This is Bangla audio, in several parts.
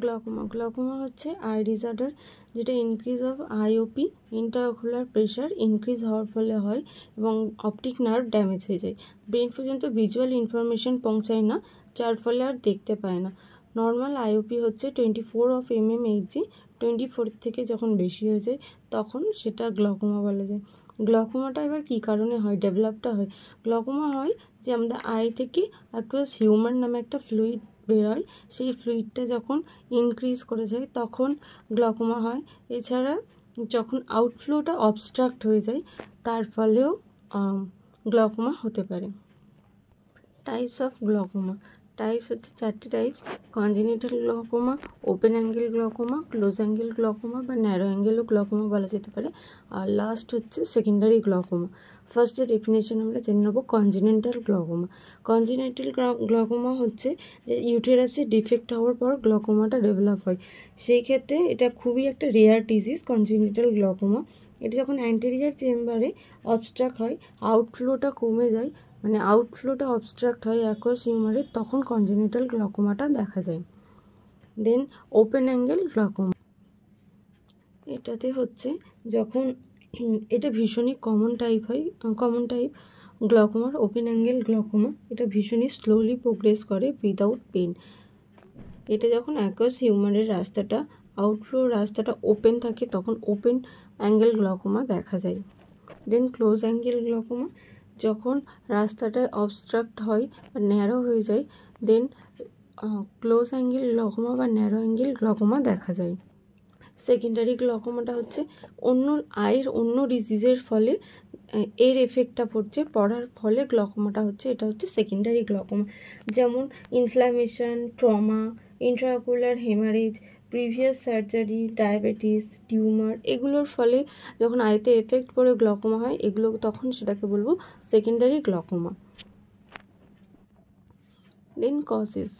গ্লকোমা হচ্ছে আই ডিসঅর্ডার, যেটা increase of IOP intraocular pressure increase হওয়ার ফলে হয় এবং অপটিক নার্ভ ড্যামেজ হয়ে যায়। ব্রেন পর্যন্ত ভিজুয়াল ইনফরমেশন পৌঁছায় না, যার ফলে আর দেখতে পায় না। নর্মাল আইওপি হচ্ছে 24 mmHg, 24 থেকে যখন বেশি হয়ে যায় তখন সেটা গ্লকোমা বলা যায়। গ্লকোমাটা এবার কী কারণে হয়, ডেভেলপটা হয়? গ্লকোমা হয় যে আমাদের আই থেকে অ্যাকুয়াস হিউমার নামে একটা ফ্লুইড বেরোয়, সেই ফ্লুইডটা যখন ইনক্রিজ করে যায় তখন গ্লকোমা হয়। এছাড়া যখন আউটফ্লোটা অবস্ট্রাক্ট হয়ে যায় তার ফলেও গ্লকোমা হতে পারে। টাইপস অফ গ্লকোমা, টাইপস হচ্ছে 4টে types: congenital glaucoma, open angle glaucoma, close angle glaucoma বা ন্যারো অ্যাঙ্গেলও গ্লকোমা বলা যেতে পারে। আর লাস্ট হচ্ছে সেকেন্ডারি গ্লকোমা। ফার্স্টে ডেফিনেশন আমরা জেনে নেব কনজেনিটাল গ্লকোমা। কনজেনিটাল গ্লকোমা হচ্ছে যে ইউটেরাসে ডিফেক্ট হওয়ার পর গ্লকোমাটা ডেভেলপ হয়। সেই ক্ষেত্রে এটা খুবই একটা রেয়ার ডিজিজ কনজেনিটাল গ্লকোমা। এটা যখন অ্যান্টেরিয়ার চেম্বারে অবস্ট্রাক্ট হয়, আউটফ্লোটা কমে যায়, মানে আউটফ্লোটা অবস্ট্রাক্ট হয় অ্যাকুয়াস হিউমারে, তখন কনজেনিটাল গ্লকোমাটা দেখা যায়। দেন ওপেন অ্যাঙ্গেল গ্লকোমা, এটাতে হচ্ছে যখন এটা ভীষণই কমন টাইপ গ্লকোমার, ওপেন অ্যাঙ্গেল গ্লকোমা। এটা ভীষণই স্লোলি প্রোগ্রেস করে উইদাউট পেন। এটা যখন অ্যাকুয়াস হিউমারের রাস্তাটা, আউটফ্লো রাস্তাটা ওপেন থাকে তখন ওপেন অ্যাঙ্গেল গ্লকোমা দেখা যায়। দেন ক্লোজ অ্যাঙ্গেল গ্লকোমা, যখন রাস্তাটা অবস্ট্রাক্ট হয় বা ন্যারো হয়ে যায়, দেন ক্লোজ অ্যাঙ্গেল গ্লকোমা বা ন্যারো অ্যাঙ্গেল গ্লকোমা দেখা যায়। সেকেন্ডারি গ্লকোমাটা হচ্ছে আয়ের অন্য ডিজিজের ফলে এর এফেক্টটা পড়ার ফলে গ্লকোমাটা হচ্ছে, এটা হচ্ছে সেকেন্ডারি গ্লকোমা। যেমন inflammation, trauma, intraocular haemorrhage, previous surgery, diabetes, tumour, এগুলোর ফলে যখন আইতে এফেক্ট পড়ে গ্লকোমা হয়, এগুলো তখন সেটাকে বলবো সেকেন্ডারি গ্লকোমা। দেন কজেস,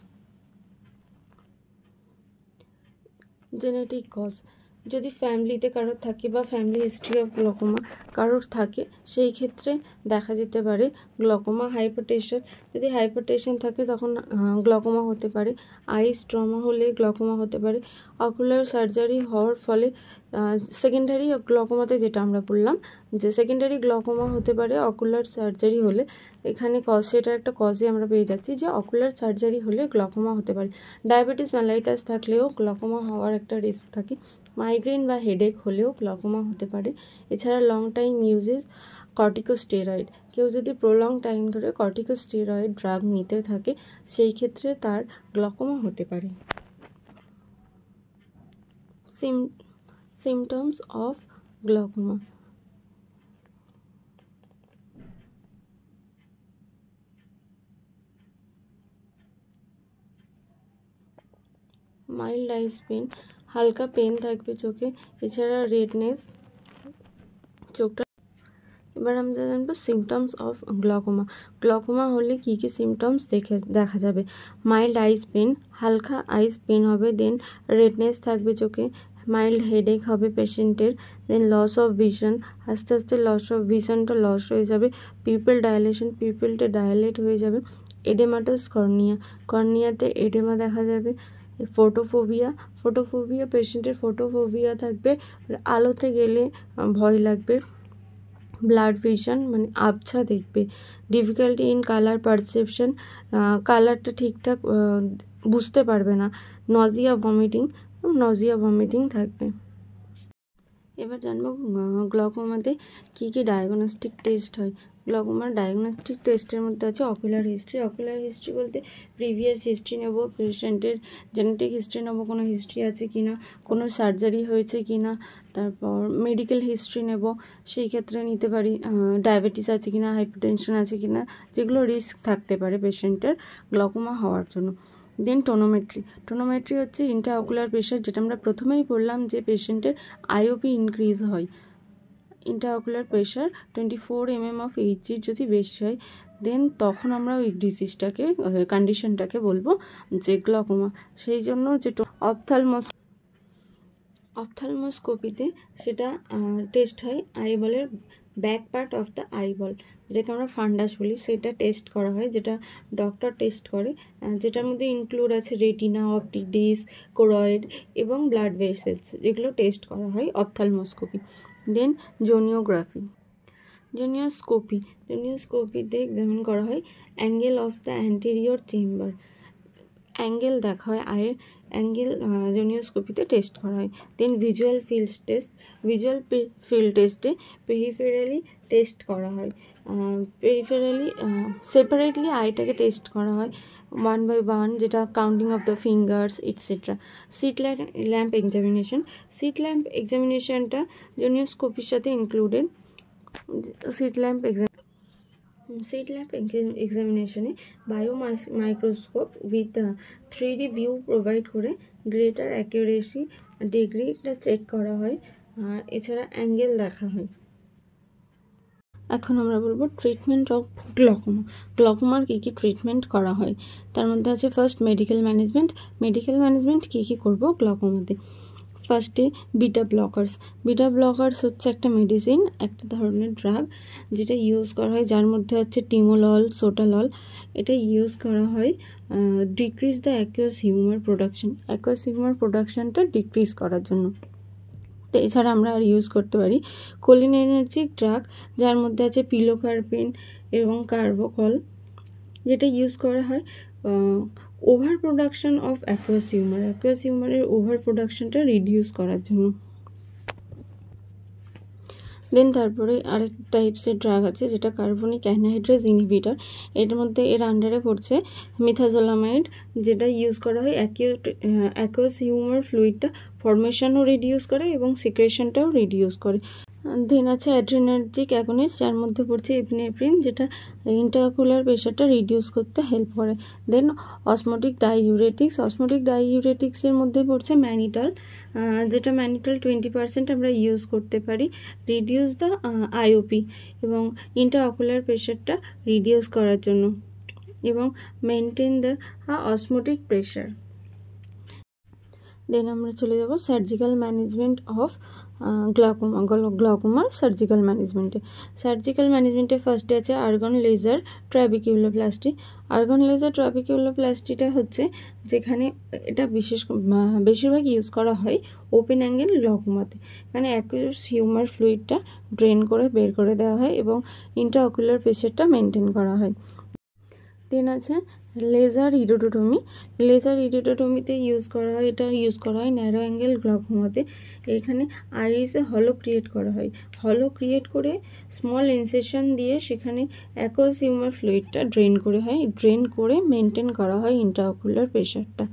জেনেটিক কজ, যদি ফ্যামিলিতে কারোর থাকে বা ফ্যামিলি হিস্ট্রি অফ গ্লকোমা কারোর থাকে, সেই ক্ষেত্রে দেখা যেতে পারে গ্লকোমা। হাইপারটেনশন, যদি হাইপারটেনশন থাকে তখন গ্লকোমা হতে পারে। আইস ট্রমা হলে গ্লকোমা হতে পারে। অকুলার সার্জারি হওয়ার ফলে সেকেন্ডারি গ্লকোমাতে যেটা আমরা বললাম যে সেকেন্ডারি গ্লকোমা হতে পারে অকুলার সার্জারি হলে, এখানে সেটা একটা কজে আমরা পেয়ে যাচ্ছি যে অকুলার সার্জারি হলে গ্লকোমা হতে পারে। ডায়াবেটিস মেলাইটাস থাকলেও গ্লকোমা হওয়ার একটা রিস্ক থাকে। মাইগ্রেন বা হেডেক হলেও গ্লকোমা হতে পারে। এছাড়া লং টাইম ইউজেস কর্টিকোস্টেরয়েড, কেউ যদি প্রলং টাইম ধরে কর্টিকোস্টেরয়েড ড্রাগ নিতে থাকে সেই ক্ষেত্রে তার গ্লকোমা হতে পারে। Symptoms of glaucoma, mild eyes pain, হালকা পেন থাকবে চোখে, এছাড়া রেডনেস, চোখটা। এবার আমরা জানবো সিমটমস অফ গ্লকোমা। গ্লকোমা হলে কী কী সিমটমস দেখা যাবে। মাইল্ড আইস পেন, হালকা আইস পেন হবে। দেন রেডনেস থাকবে চোখে, মাইল্ড হেডেক হবে পেশেন্টের। দেন লস অফ ভিশন, আস্তে আস্তে লস অফ ভিশনটা লস হয়ে যাবে। পিপল ডাইলেশন, পিপলটা ডায়ালেট হয়ে যাবে। এডেমাটাস কর্নিয়া, কর্নিয়াতে এডেমা দেখা যাবে। ফোটোফোবিয়া, পেশেন্টের ফোটোফোবিয়া থাকবে, আলোতে গেলে ভয় লাগবে। ব্লাড ভিশন মানে আবছা দেখবে। ডিফিকাল্টি ইন কালার পারসেপশন, কালারটা ঠিকঠাক বুঝতে পারবে না। নজিয়া ভমিটিং থাকবে। এবার জানবো গ্লকোমাতে কী কী ডায়াগনস্টিক টেস্ট হয়। গ্লকোমার ডায়াগনস্টিক টেস্টের মধ্যে আছে অকুলার হিস্ট্রি। অকুলার হিস্ট্রি বলতে প্রিভিয়াস হিস্ট্রি নেব, পেশেন্টের জেনেটিক হিস্ট্রি নেব, কোনো হিস্ট্রি আছে কি না, কোনো সার্জারি হয়েছে কি না। তারপর মেডিকেল হিস্ট্রি নেব, সেই ক্ষেত্রে নিতে পারি ডায়াবেটিস আছে কি না, হাইপারটেনশন আছে কি না, যেগুলো রিস্ক থাকতে পারে পেশেন্টের গ্লকোমা হওয়ার জন্য। দেন টোনোমেট্রি হচ্ছে ইন্ট্রাওকুলার প্রেশার, যেটা আমরা প্রথমেই বললাম যে পেশেন্টের আইওপি ইনক্রিজ হয়। Intraocular pressure 24 mm of Hg যদি বেশি হয়, দেন তখন আমরা ওই ডিজিজটাকে কন্ডিশনটাকে বলবো যে গ্লকোমা। সেই জন্য যে অপথ্যালমোস্কোপিতে সেটা টেস্ট হয় আইবলের back part of the eyeball, যেটাকে আমরা ফান্ডাস বলি, সেটা টেস্ট করা হয়, যেটা ডক্টর টেস্ট করে, যেটার মধ্যে ইনক্লুড আছে রেটিনা, অপটিক ডিস্ক, কোরয়েড এবং ব্লাড ভেসেলস, যেগুলো টেস্ট করা হয় অপথ্যালমোস্কোপি। দেন জোনিওগ্রাফি, জোনিওস্কোপিতে এক্সামিন করা হয় angle of the anterior chamber, angle দেখা হয়, আয়ের অ্যাঙ্গেল জোনিওস্কোপিতে টেস্ট করা হয়। দেন ভিজুয়াল ফিল্ড টেস্টে পেরিফেরালি টেস্ট করা হয়, সেপারেটলি আইটাকে টেস্ট করা হয় 1 by 1, যেটা counting of the fingers etcetera. Slit lamp এক্সামিনেশনটা জোনিওস্কোপির সাথে ইনক্লুডেড। সিট ল্যাম্প এক্সামিনেশনে biomicroscope with 3D view provide করে গ্রেটার অ্যাকিউরেসি ডিগ্রিটা চেক করা হয়, এছাড়া অ্যাঙ্গেল দেখা হয়। এখন আমরা বলবো ট্রিটমেন্ট অফ গ্লকোমার কী কী ট্রিটমেন্ট করা হয়। তার মধ্যে আছে ফার্স্ট মেডিকেল ম্যানেজমেন্ট কী কী করবো গ্লকোমাতে। ফার্স্টে বিটা ব্লকার্স হচ্ছে একটা মেডিসিন, একটা ধরনের ড্রাগ, যেটা ইউজ করা হয়, যার মধ্যে আছে টিমোলল, সোটালল। এটা ইউজ করা হয় ডিক্রিজ দ্য অ্যাকুয়াস হিউমার প্রোডাকশনটা ডিক্রিজ করার জন্য। তো এছাড়া আমরা আর ইউজ করতে পারি কোলিনার্জিক ড্রাগ, যার মধ্যে আছে পিলোকার্পিন এবং কার্বোকল, যেটা ইউজ করা হয় ওভার প্রোডাকশন অফ অ্যাকুয়াস হিউমারের ওভার প্রোডাকশনটা রিডিউস করার জন্য। দেন তারপরে আরেক টাইপসের ড্রাগ আছে, যেটা কার্বনিক অ্যানহাইড্রেজ ইনহিবিটর। এর আন্ডারে পড়ছে মিথাজোলামাইড, যেটা ইউজ করা হয় অ্যাকুয়াস হিউমার ফ্লুইডটা ফর্মেশনও রিডিউস করে এবং সিক্রেশনটাও রিডিউস করে। দেন আছে অ্যাড্রিনার্জিক অ্যাগনিস্ট, যার মধ্যে পড়ছে এপিনেফ্রিন, যেটা ইন্ট্রাঅকুলার প্রেশারটা রিডিউস করতে হেল্প করে। দেন অসমোটিক ডাইইউরেটিক্সের মধ্যে পড়ছে ম্যানিটল, যেটা ম্যানিটল 20% আমরা ইউজ করতে পারি রিডিউস দ্য আইওপি এবং ইন্ট্রাঅকুলার প্রেশারটা রিডিউস করার জন্য এবং মেনটেন দ্য অসমোটিক প্রেশার। দেন আমরা চলে যাব সার্জিক্যাল ম্যানেজমেন্ট অফ গ্লকোমার সার্জিক্যাল ম্যানেজমেন্টে ফার্স্টে আছে আর্গন লেজার ট্রাবিকিউলোপ্লাস্টিটা হচ্ছে, যেখানে এটা বেশিরভাগ ইউজ করা হয় ওপেন অ্যাঙ্গেল গ্লকোমাতে, এখানে অ্যাকুয়াস হিউমার ফ্লুইডটা ড্রেন করে বের করে দেওয়া হয় এবং ইন্ট্রাঅকুলার প্রেশারটা মেনটেন করা হয়। দেন আছে লেজার ইরিডোটমিতে ইউজ করা হয় ন্যারো অ্যাঙ্গেল গ্লকোমাতে। এখানে আইরিসে হলো ক্রিয়েট করে স্মল ইনসেশন দিয়ে সেখানে অ্যাকুয়াস হিউমার ফ্লুইডটা ড্রেন করে মেনটেন করা হয় ইন্ট্রাঅকুলার প্রেশারটা।